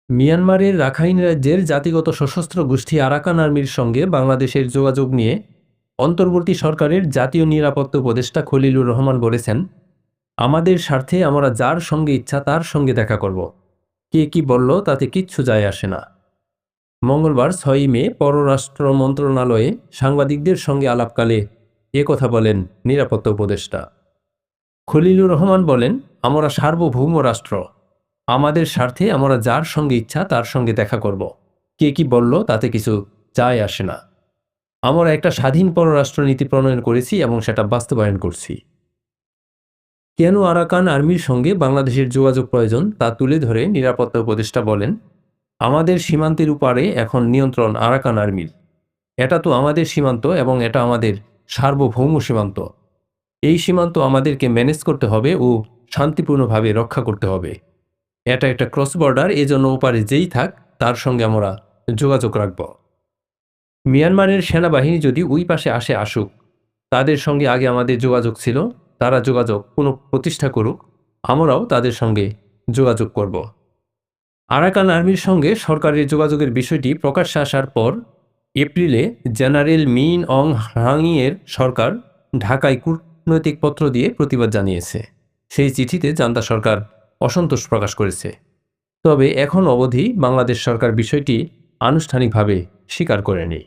মিয়ানমারের রাখাইন রাজ্যের জাতিগত সশস্ত্র গোষ্ঠী আরাকান আর্মির সঙ্গে বাংলাদেশের যোগাযোগ নিয়ে অন্তর্বর্তী সরকারের জাতীয় নিরাপত্তা উপদেষ্টা খলিলুর রহমান বলেছেন, আমাদের স্বার্থে আমরা যার সঙ্গে ইচ্ছা তার সঙ্গে দেখা করব। কে কি বলল তাতে কিচ্ছু যায় আসে না। মঙ্গলবার ৬ মে পররাষ্ট্র মন্ত্রণালয়ে সাংবাদিকদের সঙ্গে আলাপকালে কথা বলেন নিরাপত্তা উপদেষ্টা খলিলুর রহমান। বলেন, আমরা সার্বভৌম রাষ্ট্র, আমাদের স্বার্থে আমরা যার সঙ্গে ইচ্ছা তার সঙ্গে দেখা করব। কে কি বলল তাতে কিছু যায় আসে না। আমরা একটা স্বাধীন পররাষ্ট্রনীতি প্রণয়ন করেছি এবং সেটা বাস্তবায়ন করছি। কেন আরাকান আর্মির সঙ্গে বাংলাদেশের যোগাযোগ প্রয়োজন তা তুলে ধরে নিরাপত্তা উপদেষ্টা বলেন, আমাদের সীমান্তের উপারে এখন নিয়ন্ত্রণ আরাকান আর্মির। এটা তো আমাদের সীমান্ত এবং এটা আমাদের সার্বভৌম সীমান্ত। এই সীমান্ত আমাদেরকে ম্যানেজ করতে হবে ও শান্তিপূর্ণভাবে রক্ষা করতে হবে। এটা একটা ক্রস বর্ডার, এজন্য ওপারে যেই থাক তার সঙ্গে আমরা যোগাযোগ রাখব। মিয়ানমারের সেনাবাহিনী যদি ওই পাশে আসুক, তাদের সঙ্গে আগে আমাদের যোগাযোগ ছিল, তারা যোগাযোগ পুনঃপ্রতিষ্ঠা করুক, আমরাও তাদের সঙ্গে যোগাযোগ করব। আরাকান আর্মির সঙ্গে সরকারের যোগাযোগের বিষয়টি প্রকাশ্যে আসার পর এপ্রিলে জেনারেল মিন অং হ্লাংয়ের সরকার ঢাকায় কূটনৈতিক পত্র দিয়ে প্রতিবাদ জানিয়েছে। সেই চিঠিতে জান্তা সরকার অসন্তোষ প্রকাশ করেছে। তবে এখন অবধি বাংলাদেশ সরকার বিষয়টি আনুষ্ঠানিকভাবে স্বীকার করেনি।